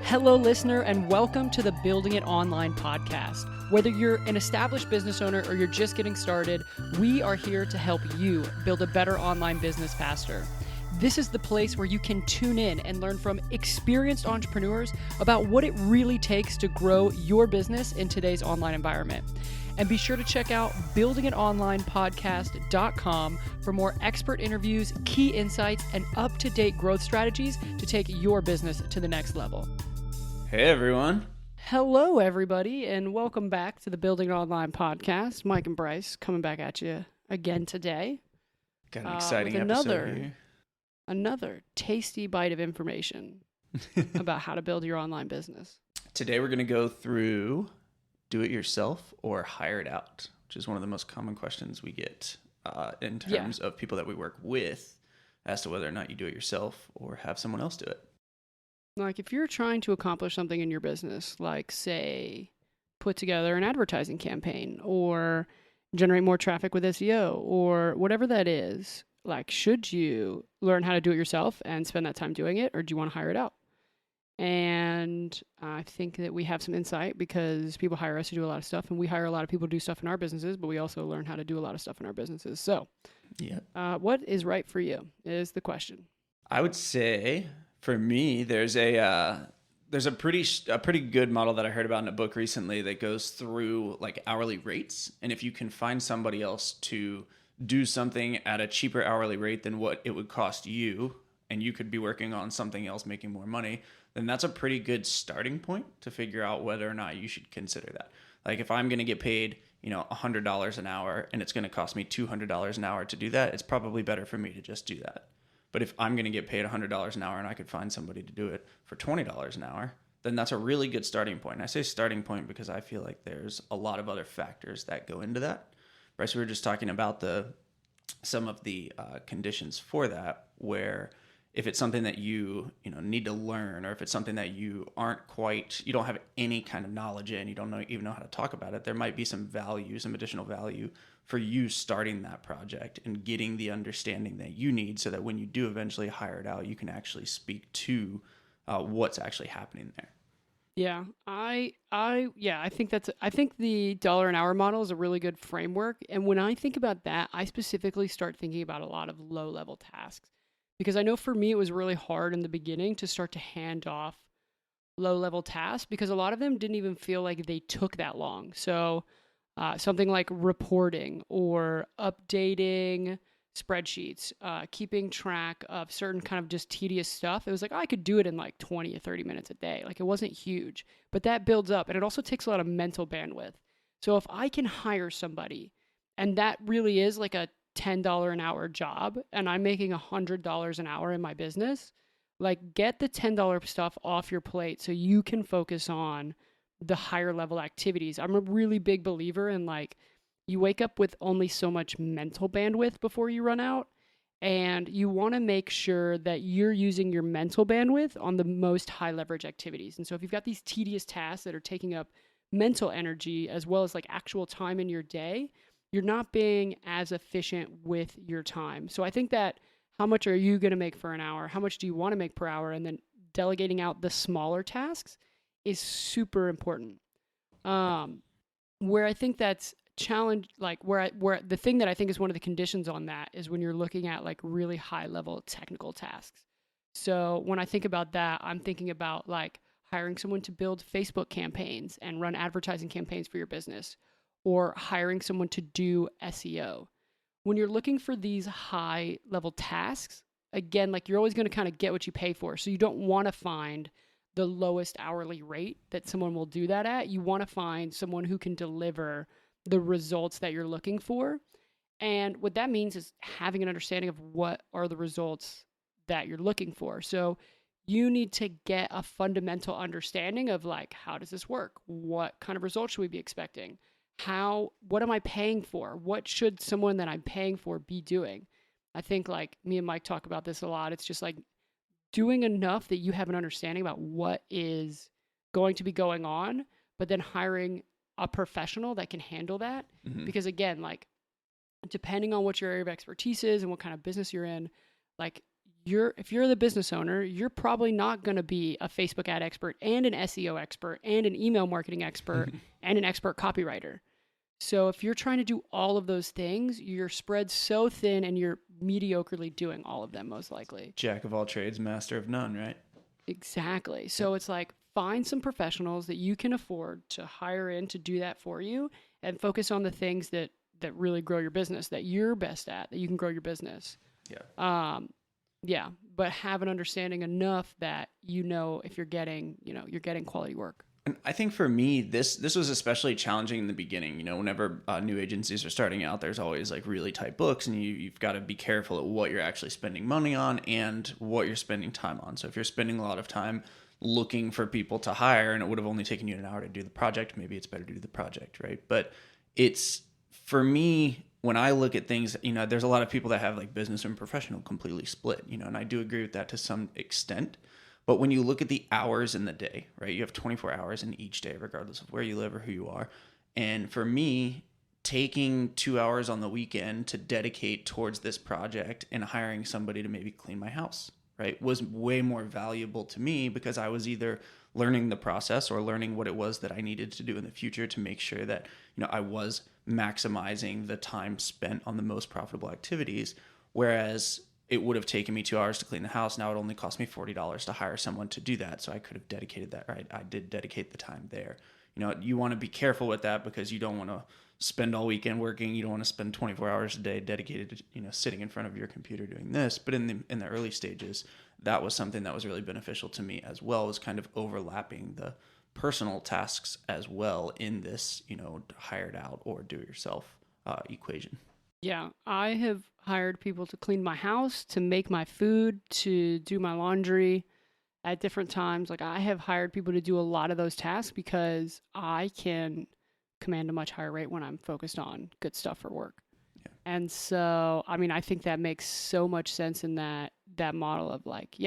Hello, listener, and welcome to the Building It Online podcast. Whether you're an established business owner or you're just getting started, we are here to help you build a better online business faster. This is the place where you can tune in and learn from experienced entrepreneurs about what it really takes to grow your business in today's online environment. And be sure to check out buildingitonlinepodcast.com for more expert interviews, key insights, and up-to-date growth strategies to take your business to the next level. Hey, everyone. Hello, everybody, and welcome back to the Building It Online podcast. Mike and Bryce coming back at you again today. Got an exciting with episode here. Another tasty bite of information about how to build your online business. Today, we're going to go through do it yourself or hire it out, which is one of the most common questions we get in terms of people that we work with as to whether or not you do it yourself or have someone else do it. Like if you're trying to accomplish something in your business, like say put together an advertising campaign or generate more traffic with SEO or whatever that is, like should you learn how to do it yourself and spend that time doing it, or do you want to hire it out? And I think that we have some insight because people hire us to do a lot of stuff, and we hire a lot of people to do stuff in our businesses, but we also learn how to do a lot of stuff in our businesses. So what is right for you is the question. I would say for me, there's a pretty good model that I heard about in a book recently that goes through like hourly rates. And if you can find somebody else to do something at a cheaper hourly rate than what it would cost you, and you could be working on something else making more money, then that's a pretty good starting point to figure out whether or not you should consider that. Like if I'm going to get paid, $100 an hour and it's going to cost me $200 an hour to do that, it's probably better for me to just do that. But if I'm going to get paid $100 an hour and I could find somebody to do it for $20 an hour, then that's a really good starting point. And I say starting point because I feel like there's a lot of other factors that go into that. Bryce, we were just talking about some of the conditions for that, where if it's something that you need to learn, or if it's something that you don't have any kind of knowledge in, you don't even know how to talk about it, there might be some additional value for you starting that project and getting the understanding that you need so that when you do eventually hire it out, you can actually speak to what's actually happening there. Yeah, I think the dollar an hour model is a really good framework. And when I think about that, I specifically start thinking about a lot of low level tasks, because I know for me, it was really hard in the beginning to start to hand off low level tasks because a lot of them didn't even feel like they took that long. So something like reporting or updating spreadsheets, keeping track of certain kind of just tedious stuff. It was like, I could do it in like 20 or 30 minutes a day. Like it wasn't huge, but that builds up, and it also takes a lot of mental bandwidth. So if I can hire somebody, and that really is like a $10 an hour job, and I'm making $100 an hour in my business, like get the $10 stuff off your plate so you can focus on the higher level activities. I'm a really big believer in like, you wake up with only so much mental bandwidth before you run out, and you want to make sure that you're using your mental bandwidth on the most high leverage activities. And so if you've got these tedious tasks that are taking up mental energy as well as like actual time in your day, you're not being as efficient with your time. So I think that how much are you going to make for an hour? How much do you want to make per hour? And then delegating out the smaller tasks is super important. Where I think that's challenge, like where the thing that I think is one of the conditions on that is when you're looking at like really high level technical tasks. So when I think about that, I'm thinking about like hiring someone to build Facebook campaigns and run advertising campaigns for your business, or hiring someone to do SEO. When you're looking for these high level tasks, again, like you're always going to kind of get what you pay for. So you don't want to find the lowest hourly rate that someone will do that at. You want to find someone who can deliver the results that you're looking for. And what that means is having an understanding of what are the results that you're looking for. So you need to get a fundamental understanding of like, how does this work? What kind of results should we be expecting? What am I paying for? What should someone that I'm paying for be doing? I think like me and Mike talk about this a lot. It's just like doing enough that you have an understanding about what is going to be going on, but then hiring a professional that can handle that. Mm-hmm. Because again, like depending on what your area of expertise is and what kind of business you're in, like if you're the business owner, you're probably not going to be a Facebook ad expert and an SEO expert and an email marketing expert and an expert copywriter. So if you're trying to do all of those things, you're spread so thin and you're mediocrely doing all of them most likely. Jack of all trades, master of none, right? Exactly. So it's like find some professionals that you can afford to hire in to do that for you and focus on the things that really grow your business, that you're best at, that you can grow your business. Yeah. Yeah, but have an understanding enough that if you're getting quality work. And I think for me, this was especially challenging in the beginning. Whenever new agencies are starting out, there's always like really tight books, and you've got to be careful at what you're actually spending money on and what you're spending time on. So if you're spending a lot of time looking for people to hire, and it would have only taken you an hour to do the project, maybe it's better to do the project, right? But it's for me. When I look at things, there's a lot of people that have like business and professional completely split, and I do agree with that to some extent. But when you look at the hours in the day, right, you have 24 hours in each day, regardless of where you live or who you are. And for me, taking 2 hours on the weekend to dedicate towards this project and hiring somebody to maybe clean my house, right, was way more valuable to me because I was either learning the process or learning what it was that I needed to do in the future to make sure that, I was maximizing the time spent on the most profitable activities. Whereas it would have taken me 2 hours to clean the house. Now it only cost me $40 to hire someone to do that. So I could have dedicated that, right? I did dedicate the time there. You want to be careful with that because you don't want to spend all weekend working. You don't want to spend 24 hours a day dedicated to, sitting in front of your computer doing this. But in the early stages, that was something that was really beneficial to me as well, was kind of overlapping the personal tasks as well in this, hired out or do it yourself equation. Yeah, I have hired people to clean my house, to make my food, to do my laundry at different times. Like I have hired people to do a lot of those tasks because I can command a much higher rate when I'm focused on good stuff for work. Yeah. And so, I mean, I think that makes so much sense in that model of like,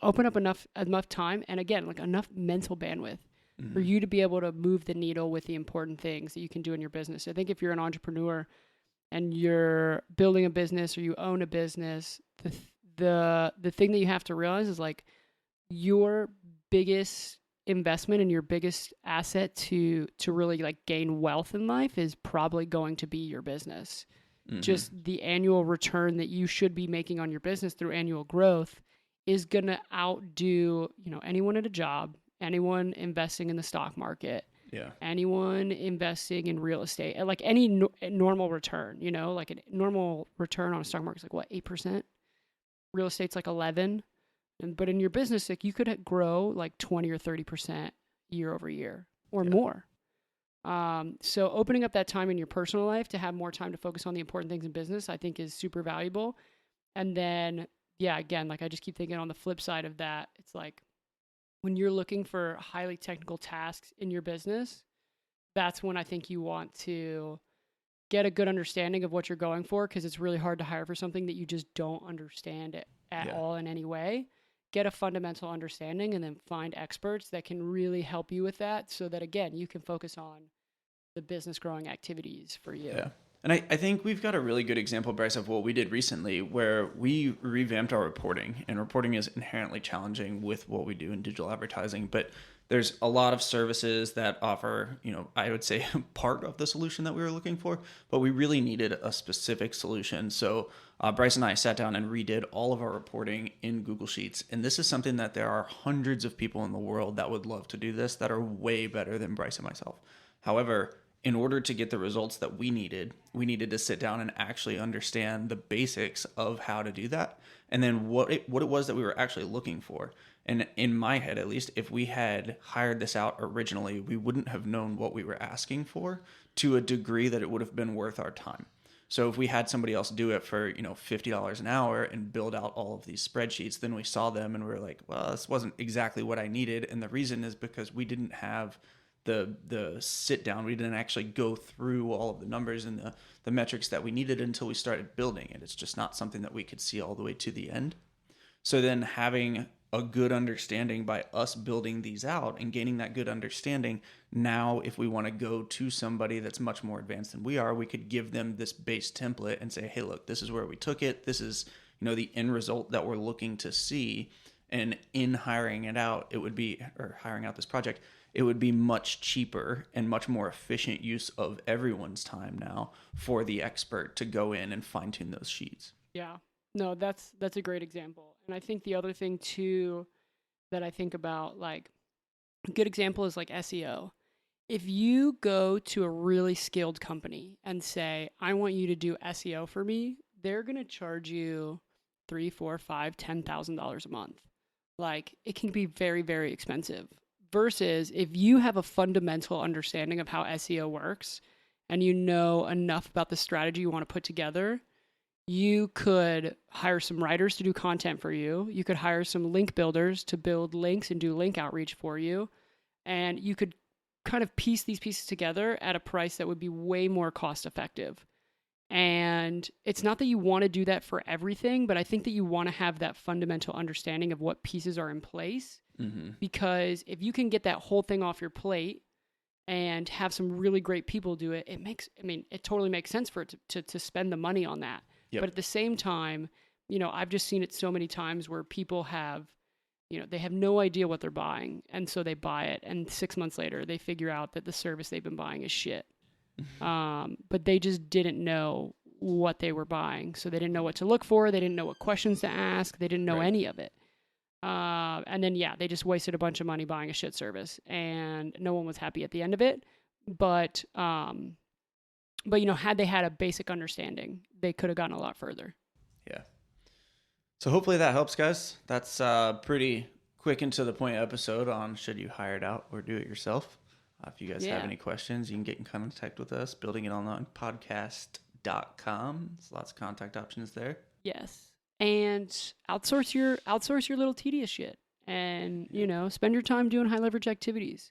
open up enough time and again, like enough mental bandwidth for you to be able to move the needle with the important things that you can do in your business. I think if you're an entrepreneur and you're building a business or you own a business, the thing that you have to realize is like your biggest investment and your biggest asset to really like gain wealth in life is probably going to be your business. Just the annual return that you should be making on your business through annual growth is going to outdo, anyone at a job, anyone investing in the stock market, anyone investing in real estate, like any normal return, like a normal return on a stock market is like what, 8%? Real estate's like 11. But in your business, like you could grow like 20 or 30% year over year or more. So opening up that time in your personal life to have more time to focus on the important things in business, I think is super valuable. And then, again, like I just keep thinking on the flip side of that, it's like when you're looking for highly technical tasks in your business, that's when I think you want to get a good understanding of what you're going for, because it's really hard to hire for something that you just don't understand at all in any way. Get a fundamental understanding and then find experts that can really help you with that so that, again, you can focus on the business growing activities for you. Yeah. And I think we've got a really good example, Bryce, of what we did recently where we revamped our reporting. And reporting is inherently challenging with what we do in digital advertising. But there's a lot of services that offer, I would say part of the solution that we were looking for, but we really needed a specific solution. So Bryce and I sat down and redid all of our reporting in Google Sheets. And this is something that there are hundreds of people in the world that would love to do this that are way better than Bryce and myself. However, in order to get the results that we needed to sit down and actually understand the basics of how to do that. And then what it was that we were actually looking for. And in my head, at least, if we had hired this out originally, we wouldn't have known what we were asking for to a degree that it would have been worth our time. So if we had somebody else do it for, $50 an hour and build out all of these spreadsheets, then we saw them and we were like, well, this wasn't exactly what I needed. And the reason is because we didn't have the sit down. We didn't actually go through all of the numbers and the metrics that we needed until we started building it. It's just not something that we could see all the way to the end. So then having a good understanding by us building these out and gaining that good understanding, now if we want to go to somebody that's much more advanced than we are, we could give them this base template and say, hey, look, this is where we took it. This is, the end result that we're looking to see. And in hiring out this project, it would be much cheaper and much more efficient use of everyone's time now for the expert to go in and fine tune those sheets. Yeah. No, that's a great example. And I think the other thing too that I think about, like, a good example is like SEO. If you go to a really skilled company and say, I want you to do SEO for me, they're going to charge you $3, $4, $5, $10,000 a month. Like, it can be very, very expensive. Versus if you have a fundamental understanding of how SEO works and you know enough about the strategy you want to put together, you could hire some writers to do content for you. You could hire some link builders to build links and do link outreach for you. And you could kind of piece these pieces together at a price that would be way more cost effective. And it's not that you want to do that for everything, but I think that you want to have that fundamental understanding of what pieces are in place. Mm-hmm. Because if you can get that whole thing off your plate and have some really great people do it, it totally makes sense for it to spend the money on that. Yep. But at the same time, I've just seen it so many times where people have, they have no idea what they're buying. And so they buy it. And 6 months later, they figure out that the service they've been buying is shit. But they just didn't know what they were buying. So they didn't know what to look for. They didn't know what questions to ask. They didn't know any of it. And then, they just wasted a bunch of money buying a shit service. And no one was happy at the end of it. But had they had a basic understanding, they could have gotten a lot further. Yeah. So hopefully that helps, guys. That's a pretty quick and to the point episode on should you hire it out or do it yourself. If you guys have any questions, you can get in contact with us, buildingitonlinepodcast.com. There's lots of contact options there. Yes. And outsource your little tedious shit and, spend your time doing high leverage activities.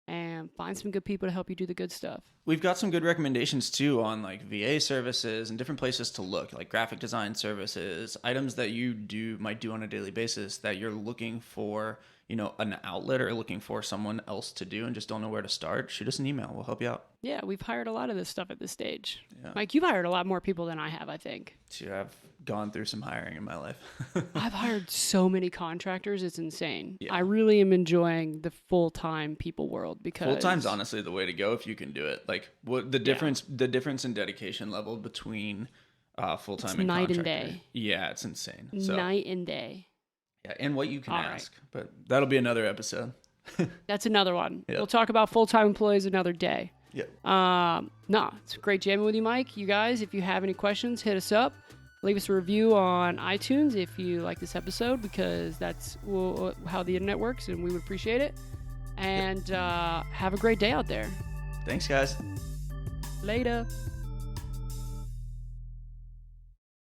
And find some good people to help you do the good stuff. We've got some good recommendations too on like VA services and different places to look, like graphic design services, items that you might do on a daily basis that you're looking for, an outlet or looking for someone else to do and just don't know where to start. Shoot us an email. We'll help you out. Yeah, we've hired a lot of this stuff at this stage. Yeah. Mike, you've hired a lot more people than I have, I think. Sure, I've gone through some hiring in my life. I've hired so many contractors. It's insane. Yeah. I really am enjoying the full-time people world because full-time's honestly the way to go if you can do it. Like what the difference in dedication level between full-time and night contractor. And day. Yeah, it's insane. Night and day. Yeah, and what you can ask. Right. But that'll be another episode. That's another one. Yep. We'll talk about full-time employees another day. Yep. It's great jamming with you, Mike. You guys, if you have any questions, hit us up. Leave us a review on iTunes if you like this episode, because that's how the internet works, and we would appreciate it. And have a great day out there. Thanks, guys. Later.